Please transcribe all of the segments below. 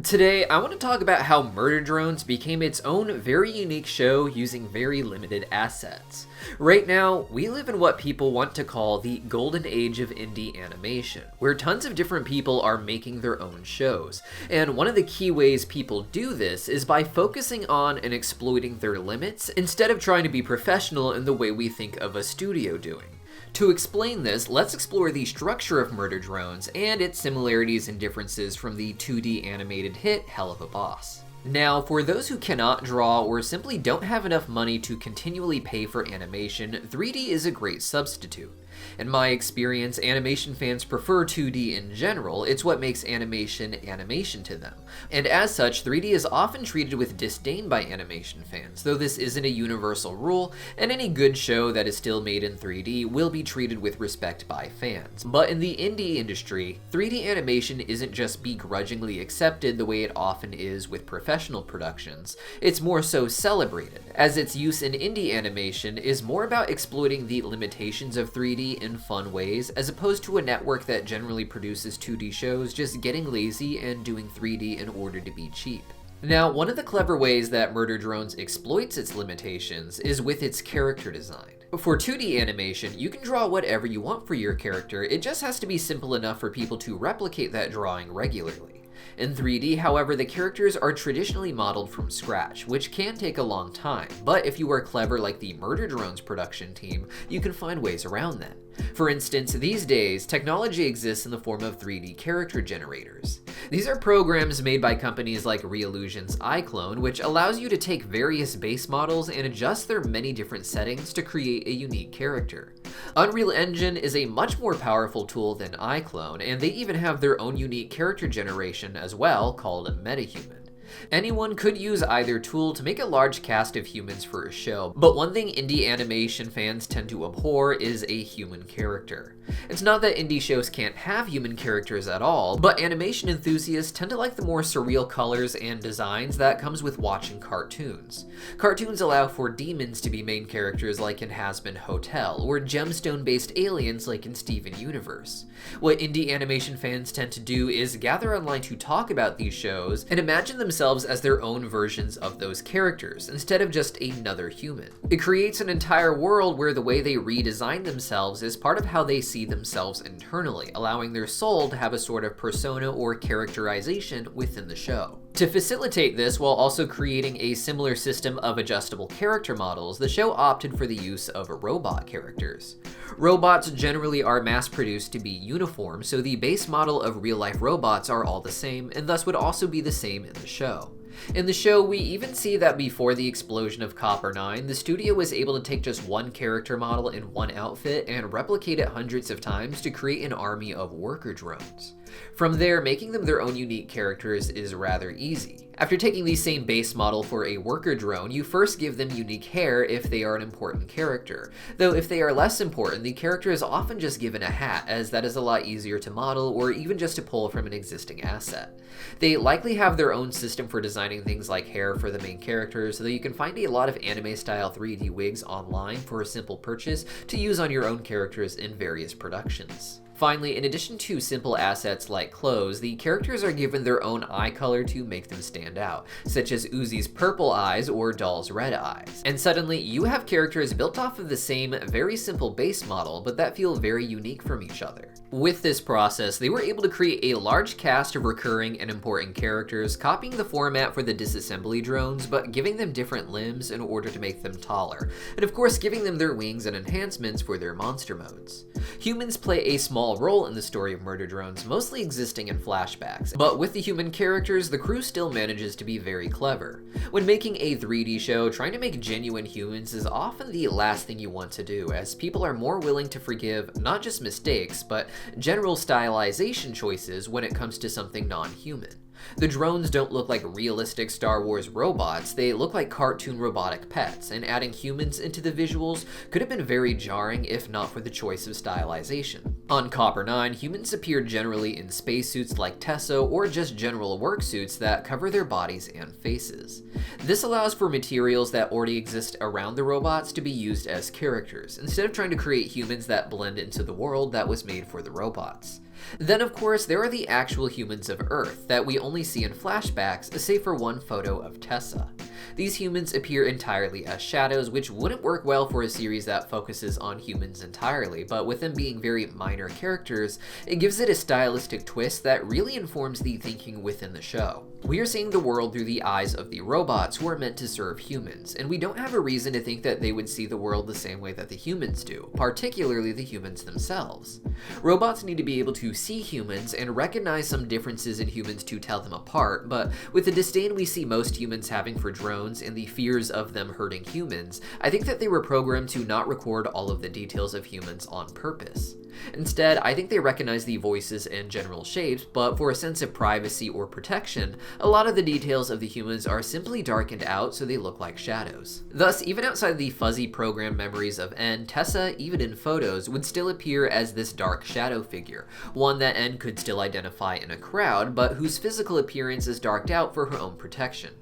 Today, I want to talk about how Murder Drones became its own very unique show using very limited assets. Right now, we live in what people want to call the golden age of indie animation, where tons of different people are making their own shows. And one of the key ways people do this is by focusing on and exploiting their limits instead of trying to be professional in the way we think of a studio doing. To explain this, let's explore the structure of Murder Drones and its similarities and differences from the 2D animated hit Hell of a Boss. Now, for those who cannot draw or simply don't have enough money to continually pay for animation, 3D is a great substitute. In my experience, animation fans prefer 2D in general. It's what makes animation to them. And as such, 3D is often treated with disdain by animation fans, though this isn't a universal rule, and any good show that is still made in 3D will be treated with respect by fans. But in the indie industry, 3D animation isn't just begrudgingly accepted the way it often is with professional productions. It's more so celebrated, as its use in indie animation is more about exploiting the limitations of 3D in fun ways, as opposed to a network that generally produces 2D shows just getting lazy and doing 3D in order to be cheap. Now, one of the clever ways that Murder Drones exploits its limitations is with its character design. For 2D animation, you can draw whatever you want for your character, it just has to be simple enough for people to replicate that drawing regularly. In 3D, however, the characters are traditionally modeled from scratch, which can take a long time, but if you are clever like the Murder Drones production team, you can find ways around that. For instance, these days, technology exists in the form of 3D character generators. These are programs made by companies like Reallusion's iClone, which allows you to take various base models and adjust their many different settings to create a unique character. Unreal Engine is a much more powerful tool than iClone, and they even have their own unique character generation as well, called MetaHuman. Anyone could use either tool to make a large cast of humans for a show, but one thing indie animation fans tend to abhor is a human character. It's not that indie shows can't have human characters at all, but animation enthusiasts tend to like the more surreal colors and designs that comes with watching cartoons. Cartoons allow for demons to be main characters like in Hazbin Hotel, or gemstone-based aliens like in Steven Universe. What indie animation fans tend to do is gather online to talk about these shows and imagine themselves as their own versions of those characters, instead of just another human. It creates an entire world where the way they redesign themselves is part of how they see themselves internally, allowing their soul to have a sort of persona or characterization within the show. To facilitate this, while also creating a similar system of adjustable character models, the show opted for the use of robot characters. Robots generally are mass-produced to be uniform, so the base model of real-life robots are all the same, and thus would also be the same in the show. In the show, we even see that before the explosion of Copper 9, the studio was able to take just one character model in one outfit and replicate it hundreds of times to create an army of worker drones. From there, making them their own unique characters is rather easy. After taking the same base model for a worker drone, you first give them unique hair if they are an important character. Though if they are less important, the character is often just given a hat, as that is a lot easier to model or even just to pull from an existing asset. They likely have their own system for designing things like hair for the main characters, though you can find a lot of anime-style 3D wigs online for a simple purchase to use on your own characters in various productions. Finally, in addition to simple assets like clothes, the characters are given their own eye color to make them stand out, such as Uzi's purple eyes or Doll's red eyes. And suddenly, you have characters built off of the same, very simple base model, but that feel very unique from each other. With this process, they were able to create a large cast of recurring and important characters, copying the format for the disassembly drones, but giving them different limbs in order to make them taller, and of course giving them their wings and enhancements for their monster modes. Humans play a small role in the story of Murder Drones, mostly existing in flashbacks, but with the human characters, the crew still manages to be very clever. When making a 3D show, trying to make genuine humans is often the last thing you want to do, as people are more willing to forgive not just mistakes, but general stylization choices when it comes to something non-human. The drones don't look like realistic Star Wars robots, they look like cartoon robotic pets, and adding humans into the visuals could have been very jarring if not for the choice of stylization. On Copper 9, humans appear generally in spacesuits like Tesso or just general work suits that cover their bodies and faces. This allows for materials that already exist around the robots to be used as characters, instead of trying to create humans that blend into the world that was made for the robots. Then of course there are the actual humans of Earth that we only see in flashbacks, save for one photo of Tessa. These humans appear entirely as shadows, which wouldn't work well for a series that focuses on humans entirely, but with them being very minor characters, it gives it a stylistic twist that really informs the thinking within the show. We are seeing the world through the eyes of the robots who are meant to serve humans, and we don't have a reason to think that they would see the world the same way that the humans do, particularly the humans themselves. Robots need to be able to see humans and recognize some differences in humans to tell them apart, but with the disdain we see most humans having for drones and the fears of them hurting humans, I think that they were programmed to not record all of the details of humans on purpose. Instead, I think they recognize the voices and general shapes, but for a sense of privacy or protection, a lot of the details of the humans are simply darkened out so they look like shadows. Thus, even outside the fuzzy program memories of N, Tessa, even in photos, would still appear as this dark shadow figure, one that N could still identify in a crowd, but whose physical appearance is darked out for her own protection.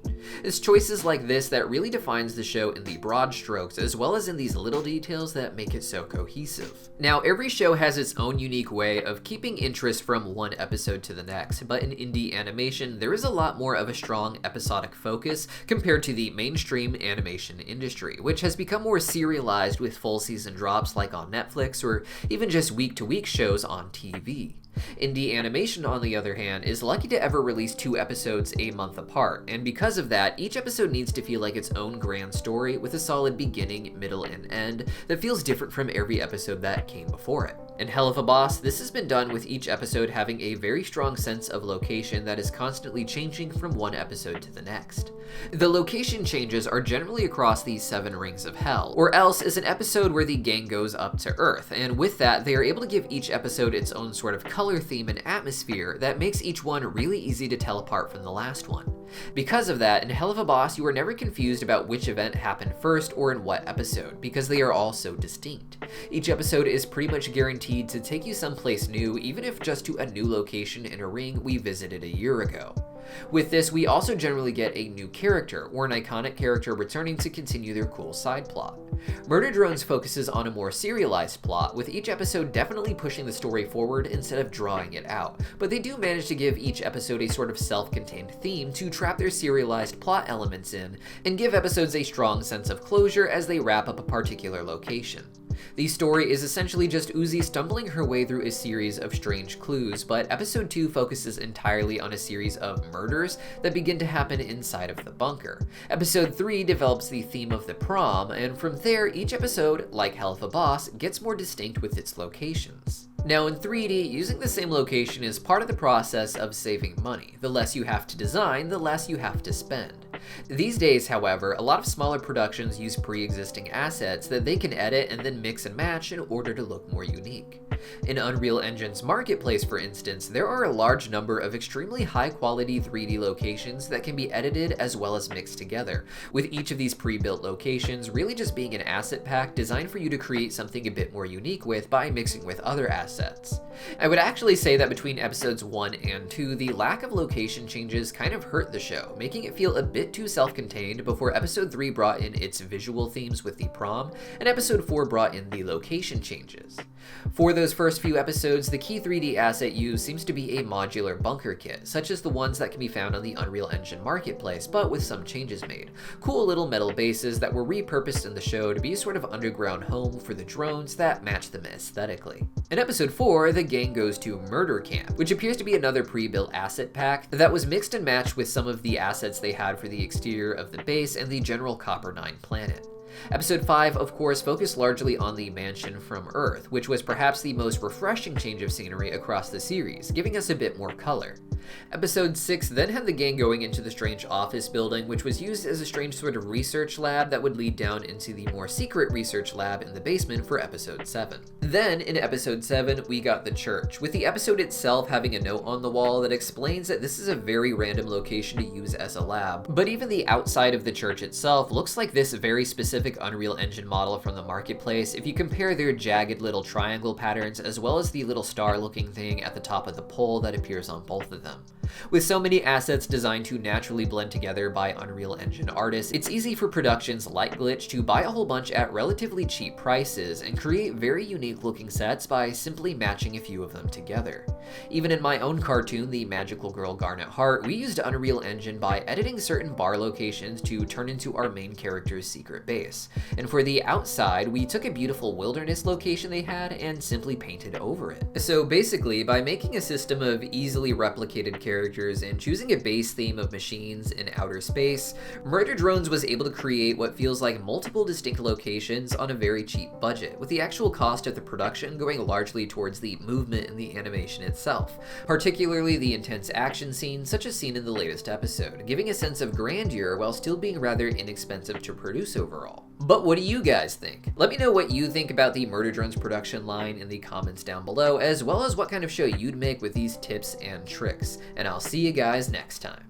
It's choices like this that really defines the show in the broad strokes, as well as in these little details that make it so cohesive. Now, every show has its own unique way of keeping interest from one episode to the next, but in indie animation, there is a lot more of a strong episodic focus compared to the mainstream animation industry, which has become more serialized with full season drops like on Netflix or even just week-to-week shows on TV. Indie animation, on the other hand, is lucky to ever release 2 episodes a month apart, and because of that, each episode needs to feel like its own grand story with a solid beginning, middle, and end that feels different from every episode that came before it. In Hell of a Boss, this has been done with each episode having a very strong sense of location that is constantly changing from one episode to the next. The location changes are generally across the 7 rings of hell, or else is an episode where the gang goes up to Earth, and with that, they are able to give each episode its own sort of color theme and atmosphere that makes each one really easy to tell apart from the last one. Because of that, in Hell of a Boss, you are never confused about which event happened first or in what episode, because they are all so distinct. Each episode is pretty much guaranteed to take you someplace new, even if just to a new location in a ring we visited a year ago. With this, we also generally get a new character, or an iconic character returning to continue their cool side plot. Murder Drones focuses on a more serialized plot, with each episode definitely pushing the story forward instead of drawing it out, but they do manage to give each episode a sort of self-contained theme to trap their serialized plot elements in, and give episodes a strong sense of closure as they wrap up a particular location. The story is essentially just Uzi stumbling her way through a series of strange clues, but episode 2 focuses entirely on a series of murders that begin to happen inside of the bunker. Episode 3 develops the theme of the prom, and from there, each episode, like Hell of a Boss, gets more distinct with its locations. Now in 3D, using the same location is part of the process of saving money. The less you have to design, the less you have to spend. These days, however, a lot of smaller productions use pre-existing assets that they can edit and then mix and match in order to look more unique. In Unreal Engine's marketplace, for instance, there are a large number of extremely high-quality 3D locations that can be edited as well as mixed together, with each of these pre-built locations really just being an asset pack designed for you to create something a bit more unique with by mixing with other assets. I would actually say that between episodes 1 and 2, the lack of location changes kind of hurt the show, making it feel a bit too self-contained before episode 3 brought in its visual themes with the prom, and episode 4 brought in the location changes. For those first few episodes, the key 3D asset used seems to be a modular bunker kit, such as the ones that can be found on the Unreal Engine marketplace, but with some changes made. Cool little metal bases that were repurposed in the show to be a sort of underground home for the drones that match them aesthetically. In episode 4, the gang goes to Murder Camp, which appears to be another pre-built asset pack that was mixed and matched with some of the assets they had for the exterior of the base and the general Copper 9 planet. Episode 5, of course, focused largely on the mansion from Earth, which was perhaps the most refreshing change of scenery across the series, giving us a bit more color. Episode 6 then had the gang going into the strange office building, which was used as a strange sort of research lab that would lead down into the more secret research lab in the basement for episode 7. Then, in episode 7, we got the church, with the episode itself having a note on the wall that explains that this is a very random location to use as a lab. But even the outside of the church itself looks like this very specific Unreal Engine model from the marketplace if you compare their jagged little triangle patterns as well as the little star looking thing at the top of the pole that appears on both of them. With so many assets designed to naturally blend together by Unreal Engine artists, it's easy for productions like Glitch to buy a whole bunch at relatively cheap prices and create very unique looking sets by simply matching a few of them together. Even in my own cartoon, The Magical Girl Garnet Heart, we used Unreal Engine by editing certain bar locations to turn into our main character's secret base. And for the outside, we took a beautiful wilderness location they had and simply painted over it. So basically, by making a system of easily replicated characters and choosing a base theme of machines in outer space, Murder Drones was able to create what feels like multiple distinct locations on a very cheap budget, with the actual cost of the production going largely towards the movement and the animation itself, particularly the intense action scenes such as seen in the latest episode, giving a sense of grandeur while still being rather inexpensive to produce overall. But what do you guys think? Let me know what you think about the Murder Drones production line in the comments down below, as well as what kind of show you'd make with these tips and tricks, and I'll see you guys next time.